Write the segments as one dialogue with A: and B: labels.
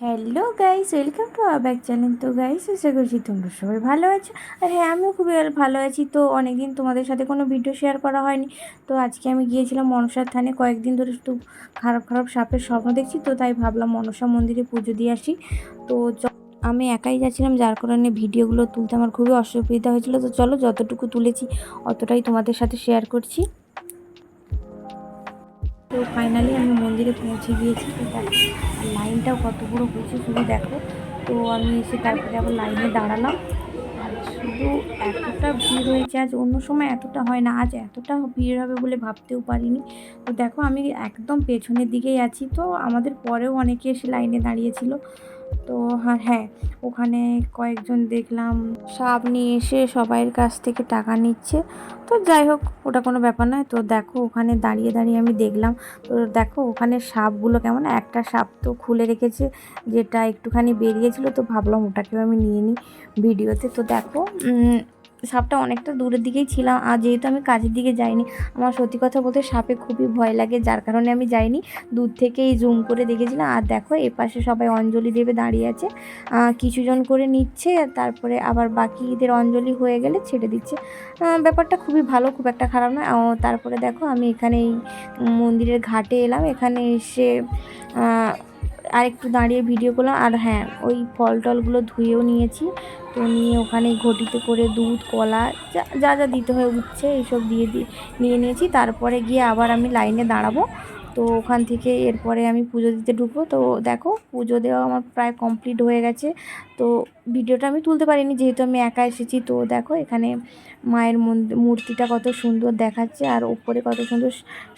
A: Hello guys, welcome to our back channel. তো guys, আশা করছি তোমরা সবাই ভালো আছো। আর হ্যাঁ, আমিও খুবই ভালো আছি। তো অনেকদিন তোমাদের সাথে কোনো ভিডিও শেয়ার করা হয়নি। তো আজকে আমি গিয়েছিলাম মনসার থানে। কয়েকদিন ধরে শুধু খারাপ খারাপ সাপের স্বপ্ন দেখছি, তো তাই ভাবলাম মনসা মন্দিরে পুজো দিয়ে আসি। তো আমি একাই যাচ্ছিলাম, যার কারণে ভিডিওগুলো তুলতে আমার খুবই অসুবিধা হয়েছিল। তো চলো, যতটুকু তুলেছি অতটাই তোমাদের সাথে শেয়ার করছি। তো ফাইনালি আমি মন্দিরে পৌঁছে গিয়েছি। তো দেখো, আর লাইনটাও কত বড় হয়েছে শুধু দেখো। তো আমি এসে তারপরে আবার লাইনে দাঁড়ালাম। আর শুধু এতটা ভিড় হয়েছে, আজ অন্য সময় এতটা হয় না, আজ এতটা ভিড় হবে বলে ভাবতেও পারিনি। তো দেখো, আমি একদম পেছনের দিকেই আছি। তো আমাদের পরেও অনেকে এসে লাইনে দাঁড়িয়েছিল। তো হ্যাঁ, ওখানে কয়েকজন দেখলাম সাপ নিয়ে এসে সবাইয়ের কাছ থেকে টাকা নিচ্ছে। তো যাই হোক, ওটা কোনো ব্যাপার নয়। তো দেখো, ওখানে দাঁড়িয়ে দাঁড়িয়ে আমি দেখলাম। তো দেখো, ওখানে সাপগুলো কেমন, একটা সাপ তো খুলে রেখেছে, যেটা একটুখানি বেরিয়েছিল। তো ভাবলাম ওটাকেও আমি নিয়ে নিই ভিডিওতে। তো দেখো, সাপটা অনেকটা দূরের দিকেই ছিলাম, আর যেহেতু আমি কাছের দিকে যাইনি, আমার সত্যি কথা বলতে সাপে খুবই ভয় লাগে, যার কারণে আমি যাইনি, দূর থেকেই জুম করে দেখেছিলাম। আর দেখো, এপাশে সবাই অঞ্জলি দেবে দাঁড়িয়ে আছে, কিছুজন করে নিচ্ছে, তারপরে আবার বাকিদের অঞ্জলি হয়ে গেলে ছেড়ে দিচ্ছে। ব্যাপারটা খুবই ভালো, খুব একটা খারাপ নয়। তারপরে দেখো, আমি এখানে এই মন্দিরের ঘাটে এলাম। এখানে এসে আর একটু দাঁড়িয়ে ভিডিও করলাম। আর হ্যাঁ, ওই ফল টলগুলো ধুয়েও নিয়েছি। তো নিয়ে ওখানে ঘটিতে করে দুধ, কলা, যা যা যা দিতে হয়, উচ্ছে, এইসব নিয়ে নিয়েছি। তারপরে গিয়ে আবার আমি লাইনে দাঁড়াবো। তো ওখান থেকে এরপরে আমি পুজো দিতে ঢুকবো। তো দেখো, পুজো দেওয়া আমার প্রায় কমপ্লিট হয়ে গেছে। তো ভিডিওটা আমি তুলতে পারিনি, যেহেতু আমি একা এসেছি। তো দেখো, এখানে মায়ের মূর্তিটা কত সুন্দর দেখাচ্ছে, আর ওপরে কত সুন্দর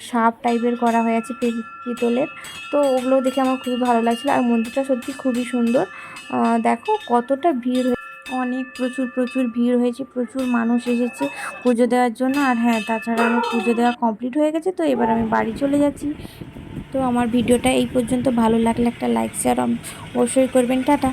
A: সাপ টাইপের করা হয়েছে পিতলের। তো ওগুলো দেখে আমার খুবই ভালো লাগছিলো। আর মন্দিরটা সত্যি খুবই সুন্দর। দেখো কতটা ভিড়, অনেক প্রচুর প্রচুর ভিড় হয়েছে, প্রচুর মানুষ এসেছে পুজো দেওয়ার জন্য। আর হ্যাঁ, তাছাড়া আমার পুজো দেওয়া কমপ্লিট হয়ে গেছে। তো এবার আমি বাড়ি চলে যাচ্ছি। তো আমার ভিডিওটা এই পর্যন্ত, ভালো লাগলে একটা লাইক শেয়ার অবশ্যই করবেন। টাটা।